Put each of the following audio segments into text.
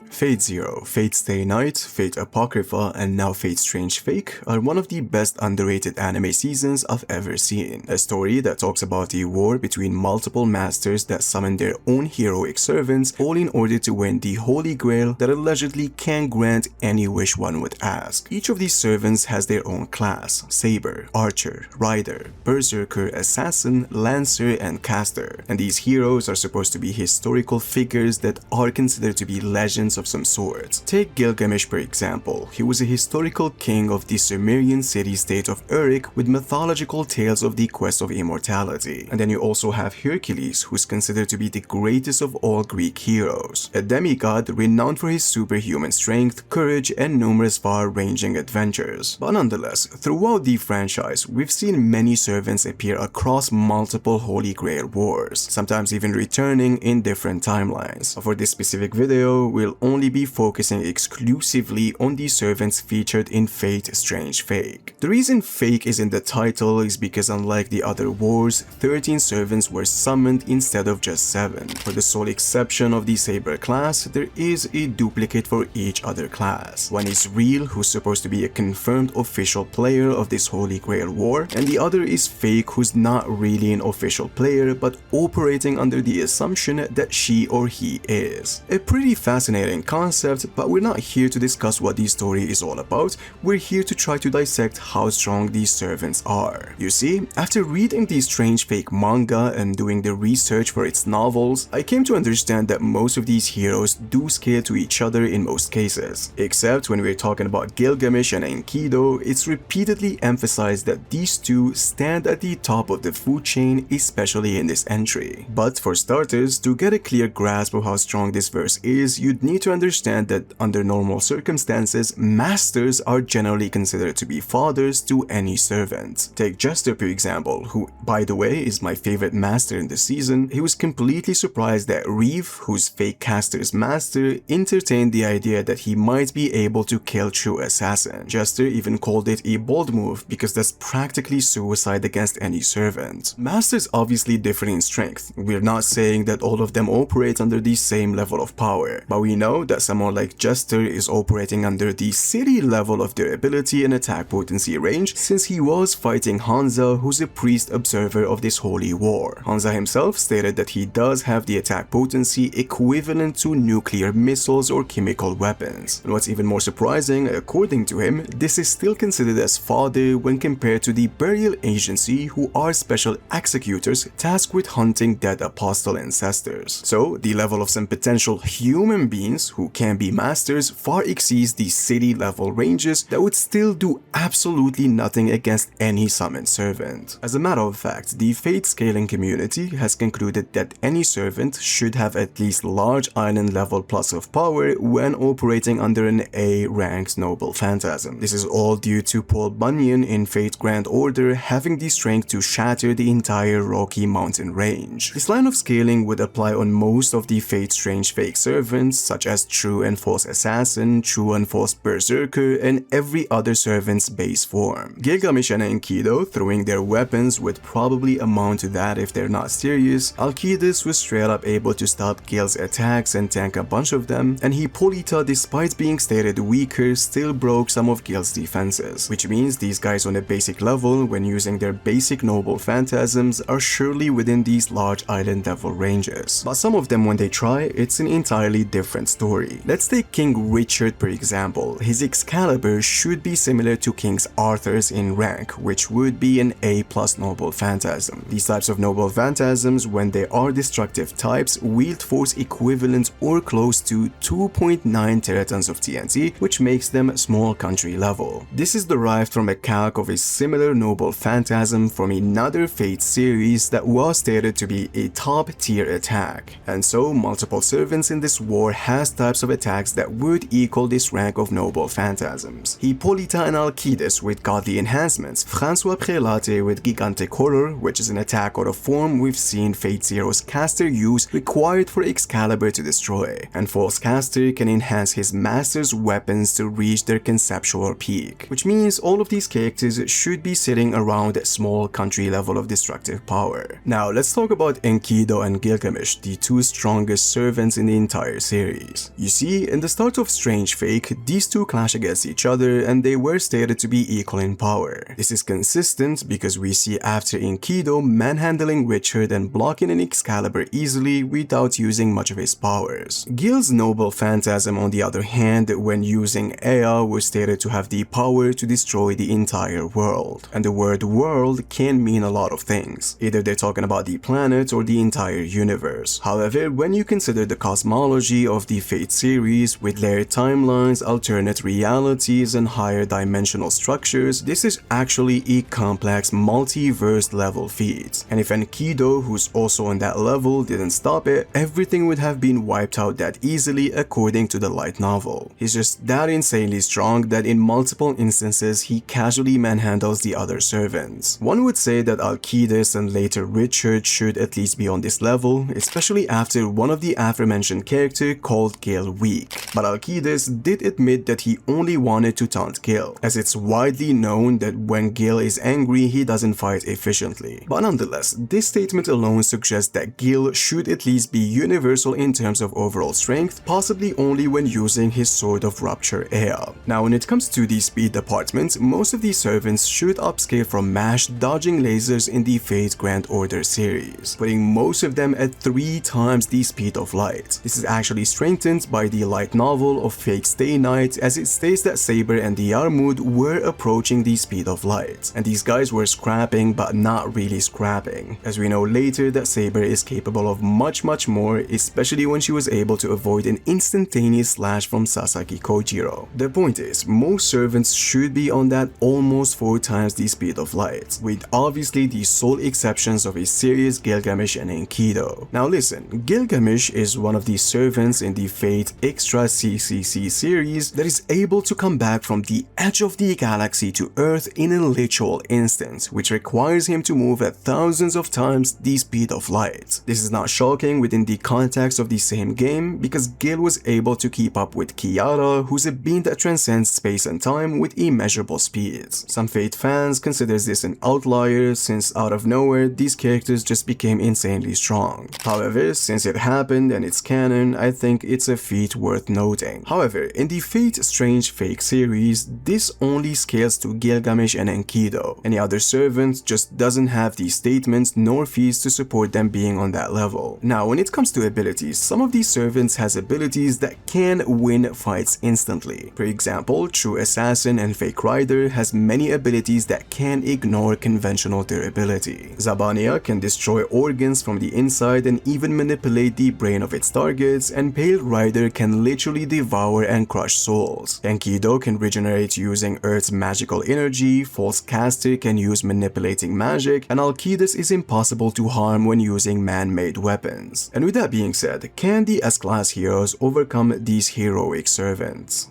Fate Zero, Fate Stay Night, Fate Apocrypha, and now Fate Strange Fake are one of the best underrated anime seasons I've ever seen. A story that talks about a war between multiple masters that summon their own heroic servants, all in order to win the Holy Grail that allegedly can grant any wish one would ask. Each of these servants has their own class: Saber, Archer, Rider, Berserker, Assassin, Lancer, and Caster. And these heroes are supposed to be historical figures that are considered to be legends of some sort. Take Gilgamesh for example. He was a historical king of the Sumerian city-state of Uruk with mythological tales of the quest of immortality. And then you also have Hercules, who's considered to be the greatest of all Greek heroes, a demigod renowned for his superhuman strength, courage, and numerous far-ranging adventures. But nonetheless, throughout the franchise, we've seen many servants appear across multiple Holy Grail wars, sometimes even returning in different timelines. For this specific video, we'll only be focusing exclusively on the servants featured in Fate Strange Fake. The reason Fake is in the title is because unlike the other wars, 13 servants were summoned instead of just 7. For the sole exception of the Saber class, there is a duplicate for each other class. One is Real, who's supposed to be a confirmed official player of this Holy Grail war, and the other is Fake, who's not really an official player but operating under the assumption that she or he is. A pretty fascinating concept, but we're not here to discuss what the story is all about. We're here to try to dissect how strong these servants are. You see, after reading the Strange Fake manga and doing the research for its novels, I came to understand that most of these heroes do scale to each other in most cases. Except when we're talking about Gilgamesh and Enkidu, it's repeatedly emphasized that these two stand at the top of the food chain, especially in this entry. But for starters, to get a clear grasp of how strong this verse is, you'd need to understand that under normal circumstances, masters are generally considered to be fathers to any servant. Take Jester for example, who by the way is my favorite master in the season. He was completely surprised that Reeve, who's Fake Caster's master, entertained the idea that he might be able to kill True Assassin. Jester even called it a bold move because that's practically suicide against any servant. Masters obviously differ in strength. We're not saying that all of them operate under the same level of power, but we know that someone like Jester is operating under the city level of durability and attack potency range, since he was fighting Hansa, who's a priest observer of this holy war. Hansa himself stated that he does have the attack potency equivalent to nuclear missiles or chemical weapons. And what's even more surprising, according to him, this is still considered as fodder when compared to the Burial Agency, who are special executors tasked with hunting dead apostle ancestors. So the level of some potential human beings who can be masters far exceeds the city level ranges that would still do absolutely nothing against any summoned servant. As a matter of fact, the Fate scaling community has concluded that any servant should have at least large island level plus of power when operating under an A ranked noble phantasm. This is all due to Paul Bunyan in Fate Grand Order having the strength to shatter the entire Rocky Mountain range. This line of scaling would apply on most of the Fate Strange Fake servants, such as True and False Assassin, True and False Berserker, and every other servant's base form. Gilgamesh and Enkidu throwing their weapons would probably amount to that if they're not serious. Alcides was straight up able to stop Gil's attacks and tank a bunch of them, and Hippolyta, despite being stated weaker, still broke some of Gil's defenses, which means these guys on a basic level, when using their basic noble phantasms, are surely within these large island level ranges. But some of them, when they try, it's an entirely different story. Let's take King Richard for example. His Excalibur should be similar to King Arthur's in rank, which would be an A+ noble phantasm. These types of noble phantasms, when they are destructive types, wield force equivalent or close to 2.9 teratons of TNT, which makes them small country level. This is derived from a calc of a similar noble phantasm from another Fate series that was stated to be a top tier attack. And so multiple servants in this war has types of attacks that would equal this rank of noble phantasms. Hippolyta and Alcides with godly enhancements, François Prelate with gigantic horror, which is an attack or a form we've seen Fate Zero's caster use required for Excalibur to destroy, and False Caster can enhance his master's weapons to reach their conceptual peak, which means all of these characters should be sitting around a small country level of destructive power. Now let's talk about Enkidu and Gilgamesh, the two strongest servants in the entire series. series. You see, in the start of Strange Fake, these two clash against each other and they were stated to be equal in power. This is consistent because we see after Enkidu manhandling Richard and blocking an Excalibur easily without using much of his powers. Gil's noble Phantasm, on the other hand, when using Ea, was stated to have the power to destroy the entire world. And the word world can mean a lot of things. Either they're talking about the planet or the entire universe. However, when you consider the cosmology of the Fate series with layered timelines, alternate realities, and higher dimensional structures, this is actually a complex multiverse level feat. And if Enkidu, who's also on that level, didn't stop it, everything would have been wiped out that easily according to the light novel. He's just that insanely strong that in multiple instances he casually manhandles the other servants. One would say that Alcides and later Richard should at least be on this level, especially after one of the aforementioned character called Gil weak. But Alcides did admit that he only wanted to taunt Gil, as it's widely known that when Gil is angry he doesn't fight efficiently. But nonetheless, this statement alone suggests that Gil should at least be universal in terms of overall strength, possibly only when using his Sword of Rupture Ea. Now when it comes to the speed department, most of these servants should upscale from MASH dodging lasers in the Fate Grand Order series, putting most of them at 3 times the speed of light. This is actually strengthened by the light novel of Fake Stay Night, as it states that Saber and the Yarmud were approaching the speed of light, and these guys were scrapping but not really scrapping, as we know later that Saber is capable of much more, especially when she was able to avoid an instantaneous slash from Sasaki Kojiro. The point is, most servants should be on that almost 4 times the speed of light, with obviously the sole exceptions of a series Gilgamesh and Enkidu. Now listen, Gilgamesh is one of the servants in the Fate Extra CCC series that is able to come back from the edge of the galaxy to Earth in a literal instant, which requires him to move at thousands of times the speed of light. This is not shocking within the context of the same game, because Gil was able to keep up with Kiara, who's a being that transcends space and time with immeasurable speeds. Some Fate fans consider this an outlier, since out of nowhere these characters just became insanely strong. However, since it happened and it's canon, I think it's a feat worth noting. However, in the Fate Strange Fake series, this only scales to Gilgamesh and Enkidu. Any other servant just doesn't have these statements nor feats to support them being on that level. Now, when it comes to abilities, some of these servants has abilities that can win fights instantly. For example, True Assassin and Fake Rider has many abilities that can ignore conventional durability. Zabania can destroy organs from the inside and even manipulate the brain of its targets, and Pale Rider can literally devour and crush souls. Enkidu can regenerate using Earth's magical energy, False Caster can use manipulating magic, and Alcides is impossible to harm when using man-made weapons. And with that being said, can the S-Class heroes overcome these heroic servants?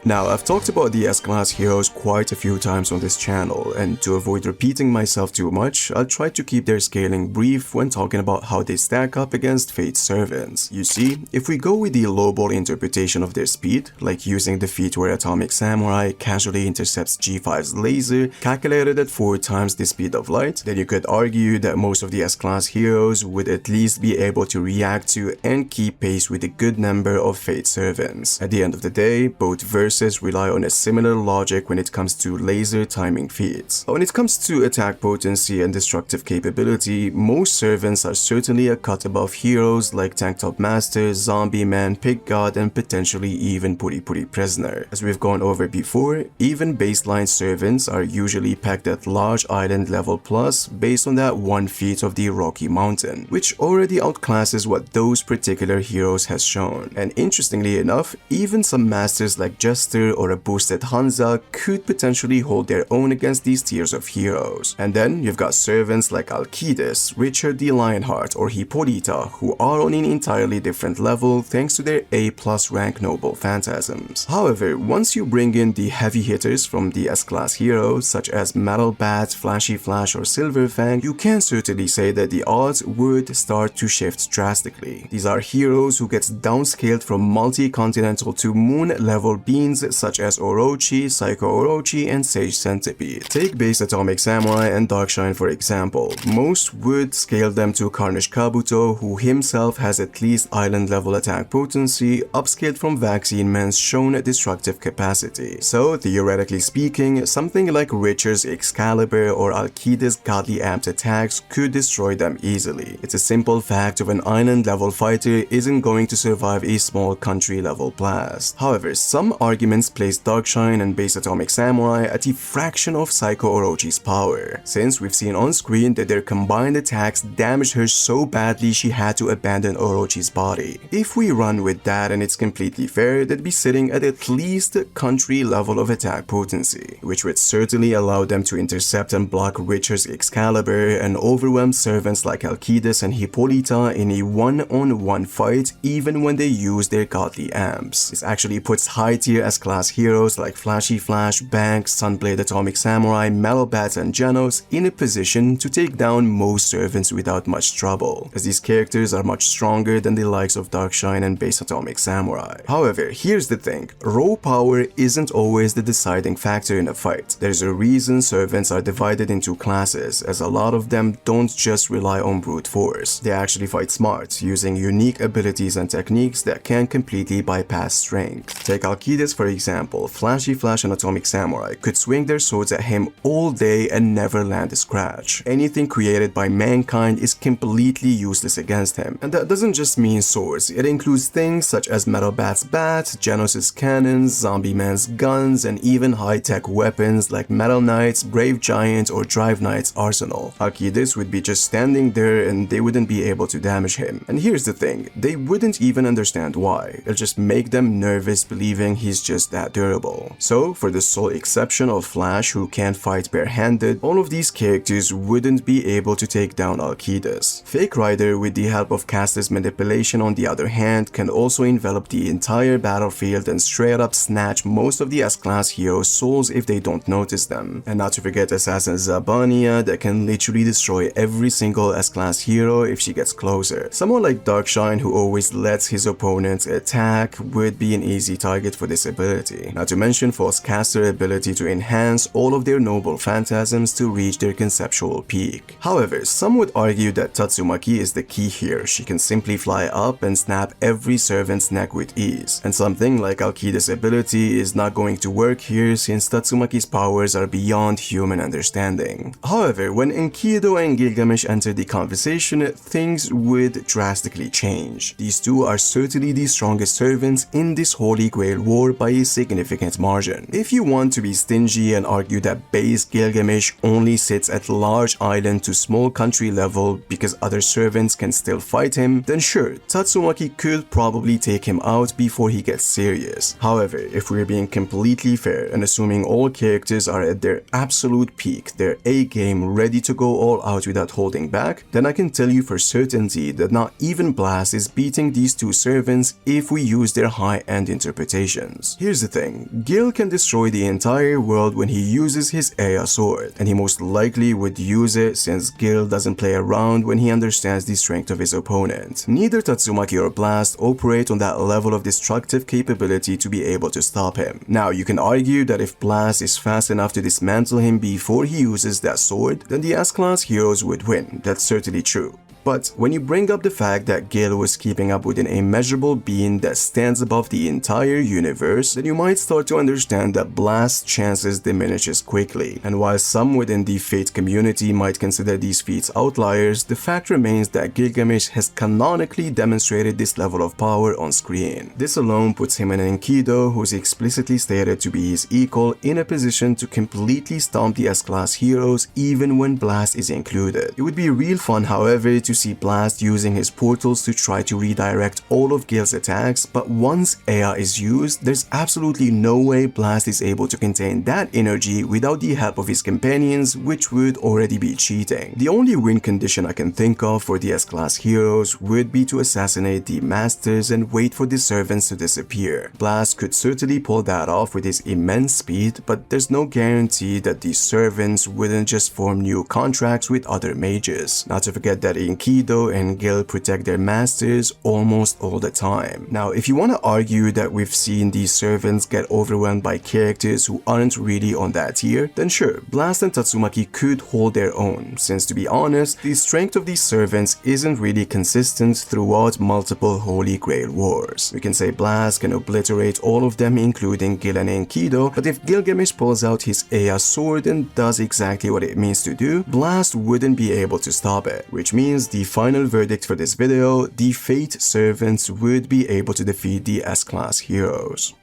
Now, I've talked about the S-Class heroes quite a few times on this channel, and to avoid repeating myself too much, I'll try to keep their scaling brief when talking about how they stack up against Fate servants. You see, if we go with the lowball interpretation of their speed, like using the feat where Atomic Samurai casually intercepts G5's laser, calculated at 4 times the speed of light, then you could argue that most of the S-Class heroes would at least be able to react to and keep pace with a good number of Fate servants. At the end of the day, both verses rely on a similar logic when it comes to laser timing feats. But when it comes to attack potency and destructive capability, most servants are certainly a cut above heroes like Tank Top Master, Zombie Man, Pig God, and potentially even Puri Puri Prisoner. As we've gone over before, even baseline servants are usually pegged at large island level plus based on that one feat of the Rocky Mountain, which already outclasses what those particular heroes has shown. And interestingly enough, even some masters like or a boosted Hansa could potentially hold their own against these tiers of heroes. And then you've got servants like Alcides, Richard the Lionheart, or Hippolyta, who are on an entirely different level thanks to their A+ rank noble phantasms. However, once you bring in the heavy hitters from the S-Class heroes such as Metal Bat, Flashy Flash, or Silver Fang, you can certainly say that the odds would start to shift drastically. These are heroes who get downscaled from multi-continental to moon level beings beings such as Orochi, Psycho Orochi, and Sage Centipede. Take Base Atomic Samurai and Darkshine for example. Most would scale them to Carnage Kabuto, who himself has at least island level attack potency, upscaled from Vaccine Man's shown destructive capacity. So theoretically speaking, something like Richard's Excalibur or Alkida's godly amped attacks could destroy them easily. It's a simple fact of an island level fighter isn't going to survive a small country level blast. However, some arguments place Darkshine and Base Atomic Samurai at a fraction of Psycho Orochi's power, since we've seen on screen that their combined attacks damaged her so badly she had to abandon Orochi's body. If we run with that and it's completely fair, they'd be sitting at least country level of attack potency, which would certainly allow them to intercept and block Richard's Excalibur and overwhelm servants like Alkidas and Hippolyta in a one-on-one fight even when they use their godly amps. This actually puts high-tier S-class heroes like Flashy Flash, Banks, Sunblade Atomic Samurai, Metal Bats, and Genos in a position to take down most servants without much trouble, as these characters are much stronger than the likes of Darkshine and Base Atomic Samurai. However, here's the thing, raw power isn't always the deciding factor in a fight. There's a reason servants are divided into classes, as a lot of them don't just rely on brute force. They actually fight smart, using unique abilities and techniques that can completely bypass strength. Take Alkidas for example. Flashy Flash and Atomic Samurai could swing their swords at him all day and never land a scratch. Anything created by mankind is completely useless against him. And that doesn't just mean swords, it includes things such as Metal Bat's bat, Genos' cannons, Zombie Man's guns, and even high-tech weapons like Metal Knight's, Brave Giant, or Drive Knight's arsenal. Alkidas would be just standing there and they wouldn't be able to damage him. And here's the thing, they wouldn't even understand why. It'll just make them nervous believing he's just that durable. So, for the sole exception of Flash, who can't fight barehanded, all of these characters wouldn't be able to take down Alkidas. Fake Rider, with the help of caster's manipulation on the other hand, can also envelop the entire battlefield and straight up snatch most of the S-class heroes' souls if they don't notice them. And not to forget Assassin Zabania, that can literally destroy every single S-class hero if she gets closer. Someone like Darkshine, who always lets his opponents attack, would be an easy target for this ability. Not to mention False Caster ability to enhance all of their noble phantasms to reach their conceptual peak. However, some would argue that Tatsumaki is the key here. She can simply fly up and snap every servant's neck with ease. And something like Alkida's ability is not going to work here since Tatsumaki's powers are beyond human understanding. However, when Enkidu and Gilgamesh enter the conversation, things would drastically change. These two are certainly the strongest servants in this Holy Grail war by a significant margin. If you want to be stingy and argue that base Gilgamesh only sits at large island to small country level because other servants can still fight him, then sure, Tatsumaki could probably take him out before he gets serious. However, if we're being completely fair and assuming all characters are at their absolute peak, their A game ready to go all out without holding back, then I can tell you for certainty that not even Blast is beating these two servants if we use their high-end interpretations. Here's the thing, Gil can destroy the entire world when he uses his Aya sword, and he most likely would use it since Gil doesn't play around when he understands the strength of his opponent. Neither Tatsumaki or Blast operate on that level of destructive capability to be able to stop him. Now, you can argue that if Blast is fast enough to dismantle him before he uses that sword, then the S-class heroes would win. That's certainly true. But when you bring up the fact that Gil was keeping up with an immeasurable being that stands above the entire universe, then you might start to understand that Blast's chances diminishes quickly. And while some within the Fate community might consider these feats outliers, the fact remains that Gilgamesh has canonically demonstrated this level of power on screen. This alone puts him and Enkidu, who's explicitly stated to be his equal, in a position to completely stomp the S-class heroes even when Blast is included. It would be real fun, however, to see Blast using his portals to try to redirect all of Gil's attacks, but once Aya is used, there's absolutely no way Blast is able to contain that energy without the help of his companions, which would already be cheating. The only win condition I can think of for the S-class heroes would be to assassinate the masters and wait for the servants to disappear. Blast could certainly pull that off with his immense speed, but there's no guarantee that these servants wouldn't just form new contracts with other mages. Not to forget that Enkidu Enkidu and Gil protect their masters almost all the time. Now, if you want to argue that we've seen these servants get overwhelmed by characters who aren't really on that tier, then sure, Blast and Tatsumaki could hold their own, since to be honest, the strength of these servants isn't really consistent throughout multiple Holy Grail wars. We can say Blast can obliterate all of them including Gil and Enkidu, but if Gilgamesh pulls out his Ea sword and does exactly what it means to do, Blast wouldn't be able to stop it, which means the final verdict for this video, the Fate servants would be able to defeat the S-class heroes.